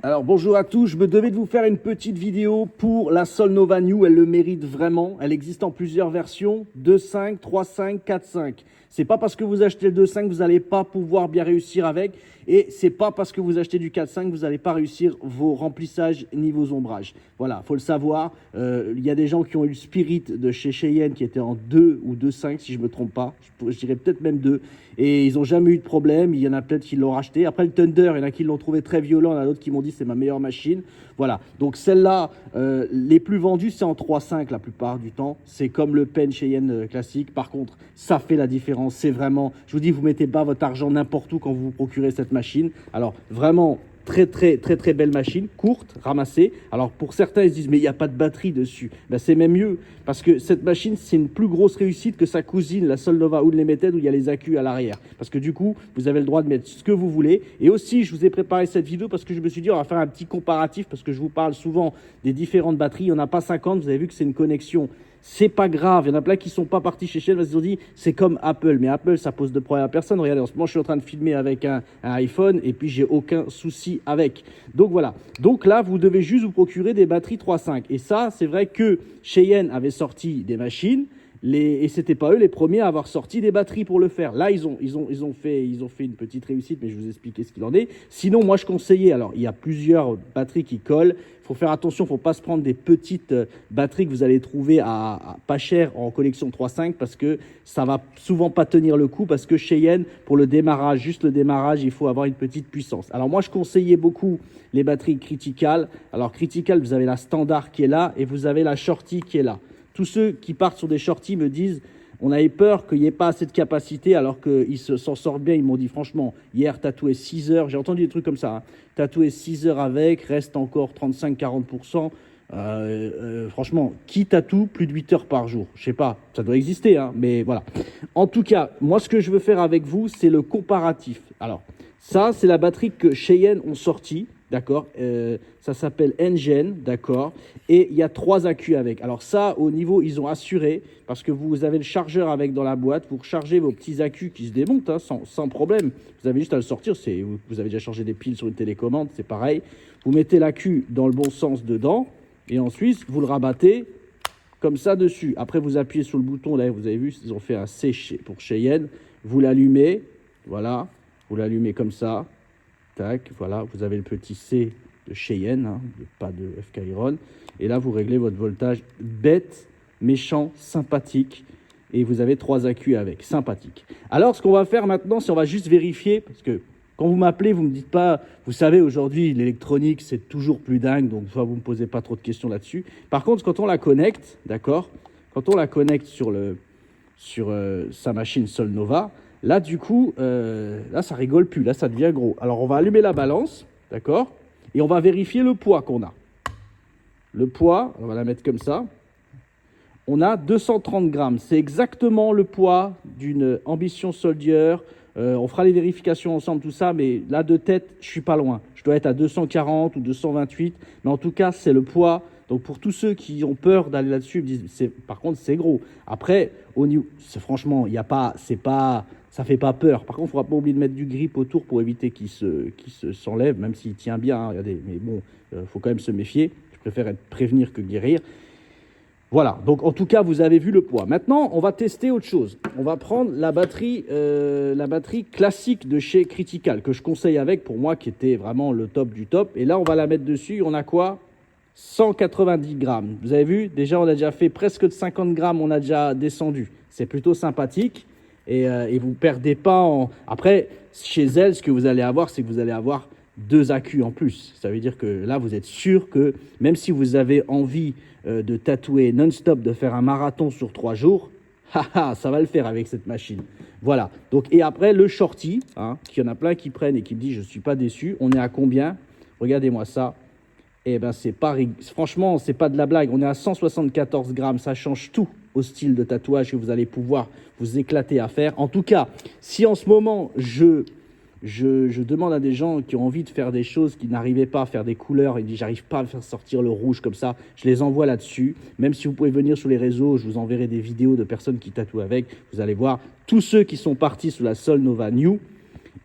Alors bonjour à tous, je me devais de vous faire une petite vidéo pour la Solnova New, elle le mérite vraiment. Elle existe en plusieurs versions, 2.5, 3.5, 4.5. C'est pas parce que vous achetez le 2.5 que vous n'allez pas pouvoir bien réussir avec. Et c'est pas parce que vous achetez du 4.5 que vous n'allez pas réussir vos remplissages ni vos ombrages. Voilà, faut le savoir. Il y a des gens qui ont eu le Spirit de chez Cheyenne qui était en 2 ou 2.5 si je me trompe pas. Je dirais peut-être même 2. Et ils n'ont jamais eu de problème. Il y en a peut-être qui l'ont racheté. Après le Thunder, il y en a qui l'ont trouvé très violent. Il y en a d'autres qui m'ont dit c'est ma meilleure machine. Voilà. Donc celle-là, les plus vendues, c'est en 3.5 la plupart du temps. C'est comme le Pen Cheyenne classique. Par contre, ça fait la différence. C'est vraiment, je vous dis, vous mettez pas votre argent n'importe où quand vous vous procurez cette machine. Alors vraiment, très belle machine, courte, ramassée. Alors pour certains, ils se disent mais il n'y a pas de batterie dessus. Ben, c'est même mieux parce que cette machine, c'est une plus grosse réussite que sa cousine, la Solnova Unlimited, où il y a les accus à l'arrière. Parce que du coup, vous avez le droit de mettre ce que vous voulez. Et aussi, je vous ai préparé cette vidéo parce que je me suis dit on va faire un petit comparatif parce que je vous parle souvent des différentes batteries. Il n'y en a pas 50, vous avez vu que c'est une connexion. C'est pas grave, il y en a plein qui sont pas partis chez Shell parce qu'ils ont dit c'est comme Apple, mais Apple ça pose de problème à personne. Regardez, en ce moment je suis en train de filmer avec un iPhone et puis j'ai aucun souci avec. Donc voilà, donc là vous devez juste vous procurer des batteries 3.5 et ça c'est vrai que Cheyenne avait sorti des machines. Et c'était pas eux les premiers à avoir sorti des batteries pour le faire. Là, ils ont fait une petite réussite, mais je vous expliquer ce qu'il en est. Sinon, moi, je conseillais, alors, il y a plusieurs batteries qui collent. Il faut faire attention, il ne faut pas se prendre des petites batteries que vous allez trouver à pas cher en collection 3.5 parce que ça va souvent pas tenir le coup parce que Cheyenne, pour le démarrage, juste le démarrage, il faut avoir une petite puissance. Alors moi, je conseillais beaucoup les batteries Critical. Alors Critical, vous avez la standard qui est là et vous avez la shorty qui est là. Tous ceux qui partent sur des shorties me disent on avait peur qu'il n'y ait pas assez de capacité alors qu'ils s'en sortent bien. Ils m'ont dit franchement, hier, tatoué 6 heures. J'ai entendu des trucs comme ça. Hein. Tatoué 6 heures avec, reste encore 35-40%. Franchement, qui tatoue plus de 8 heures par jour? Je sais pas, ça doit exister, hein, mais voilà. En tout cas, moi, ce que je veux faire avec vous, c'est le comparatif. Alors, ça, c'est la batterie que Cheyenne ont sortie. D'accord, ça s'appelle Engine, d'accord, et il y a 3 accus avec. Alors ça, au niveau, ils ont assuré, parce que vous avez le chargeur avec dans la boîte, vous rechargez vos petits accus qui se démontent hein, sans problème. Vous avez juste à le sortir, vous avez déjà chargé des piles sur une télécommande, c'est pareil. Vous mettez l'accu dans le bon sens dedans, et ensuite, vous le rabattez comme ça dessus. Après, vous appuyez sur le bouton, là, vous avez vu, ils ont fait un C pour Cheyenne. Vous l'allumez, voilà, vous l'allumez comme ça. Tac, voilà, vous avez le petit C de Cheyenne, hein, pas de FK Iron. Et là, vous réglez votre voltage bête, méchant, sympathique. Et vous avez 3 accus avec, sympathique. Alors, ce qu'on va faire maintenant, c'est on va juste vérifier, parce que quand vous m'appelez, vous ne me dites pas, vous savez, aujourd'hui, l'électronique, c'est toujours plus dingue, donc vous ne me posez pas trop de questions là-dessus. Par contre, quand on la connecte, d'accord, quand on la connecte sur sa machine Solnova, là, du coup, là, ça rigole plus. Là, ça devient gros. Alors, on va allumer la balance, d'accord? Et on va vérifier le poids qu'on a. Le poids, on va la mettre comme ça. On a 230 grammes. C'est exactement le poids d'une Ambition Soldier. On fera les vérifications ensemble, tout ça. Mais là, de tête, je suis pas loin. Je dois être à 240 ou 228. Mais en tout cas, c'est le poids. Donc, pour tous ceux qui ont peur d'aller là-dessus, ils me disent, par contre, c'est gros. Après, au niveau, franchement, il y a pas, c'est pas... Ça ne fait pas peur. Par contre, il ne faudra pas oublier de mettre du grip autour pour éviter qu'il s'enlève, même s'il tient bien. Hein, regardez, mais bon, faut quand même se méfier. Je préfère être prévenir que guérir. Voilà, donc en tout cas, vous avez vu le poids. Maintenant, on va tester autre chose. On va prendre la batterie classique de chez Critical, que je conseille avec, pour moi, qui était vraiment le top du top. Et là, on va la mettre dessus. On a quoi? 190 grammes. Vous avez vu? Déjà, on a déjà fait presque de 50 grammes. On a déjà descendu. C'est plutôt sympathique. Et vous ne perdez pas en... Après, chez elle, ce que vous allez avoir, c'est que vous allez avoir 2 accus en plus. Ça veut dire que là, vous êtes sûr que même si vous avez envie de tatouer non-stop, de faire un marathon sur 3 jours, ça va le faire avec cette machine. Voilà. Donc, et après, le shorty, hein, qu'il y en a plein qui prennent et qui me disent « je ne suis pas déçu ». On est à combien? Regardez-moi ça. Eh bien, franchement, ce n'est pas de la blague. On est à 174 grammes. Ça change tout au style de tatouage que vous allez pouvoir vous éclater à faire. En tout cas, si en ce moment, je demande à des gens qui ont envie de faire des choses, qui n'arrivaient pas à faire des couleurs, ils disent j'arrive pas à faire sortir le rouge comme ça, je les envoie là-dessus. Même si vous pouvez venir sur les réseaux, je vous enverrai des vidéos de personnes qui tatouent avec. Vous allez voir tous ceux qui sont partis sous la Solnova New.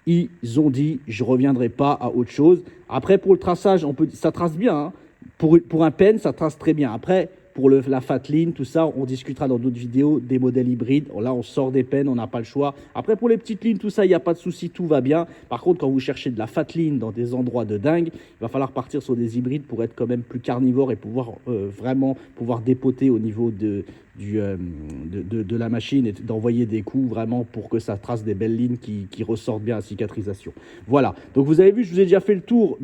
Ils ont dit, je ne reviendrai pas à autre chose. Après, pour le traçage, ça trace bien. Hein. Pour un pen, ça trace très bien. Après, pour la Fatline, tout ça, on discutera dans d'autres vidéos des modèles hybrides. Là, on sort des pens, on n'a pas le choix. Après, pour les petites lignes, tout ça, il n'y a pas de souci, tout va bien. Par contre, quand vous cherchez de la Fatline dans des endroits de dingue, il va falloir partir sur des hybrides pour être quand même plus carnivore et pouvoir vraiment pouvoir dépoter au niveau de la machine et d'envoyer des coups vraiment pour que ça trace des belles lignes qui ressortent bien à cicatrisation. Voilà, donc vous avez vu, je vous ai déjà fait le tour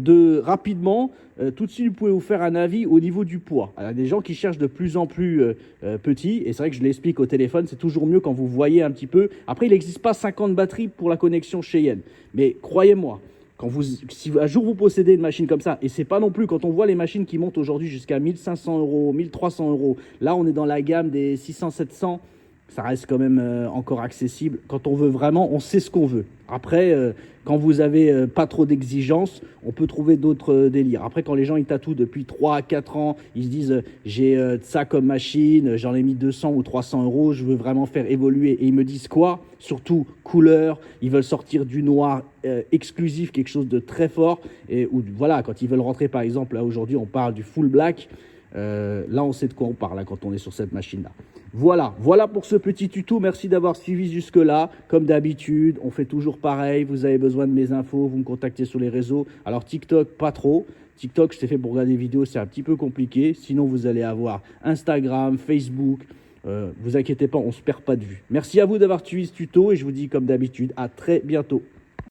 rapidement. Tout de suite, vous pouvez vous faire un avis au niveau du poids. Il y a des gens qui cherchent de plus en plus petit, et c'est vrai que je l'explique au téléphone, c'est toujours mieux quand vous voyez un petit peu. Après, il n'existe pas 50 batteries pour la connexion Cheyenne, mais croyez-moi, si un jour vous possédez une machine comme ça, et c'est pas non plus, quand on voit les machines qui montent aujourd'hui jusqu'à 1500 €, 1300 €, là on est dans la gamme des 600, 700, ça reste quand même encore accessible. Quand on veut vraiment, on sait ce qu'on veut. Après, quand vous avez pas trop d'exigences, on peut trouver d'autres délires. Après, quand les gens ils tatouent depuis 3 à 4 ans, ils se disent j'ai ça comme machine, j'en ai mis 200 ou 300 €, je veux vraiment faire évoluer. Et ils me disent quoi? Surtout couleur, ils veulent sortir du noir exclusif, quelque chose de très fort. Ou voilà, quand ils veulent rentrer par exemple, là aujourd'hui on parle du full black. Là, on sait de quoi on parle quand on est sur cette machine-là. Voilà pour ce petit tuto. Merci d'avoir suivi jusque-là. Comme d'habitude, on fait toujours pareil. Vous avez besoin de mes infos, vous me contactez sur les réseaux. Alors TikTok, pas trop. TikTok, je t'ai fait pour regarder des vidéos, c'est un petit peu compliqué. Sinon, vous allez avoir Instagram, Facebook. Vous inquiétez pas, on ne se perd pas de vue. Merci à vous d'avoir suivi ce tuto et je vous dis comme d'habitude, à très bientôt.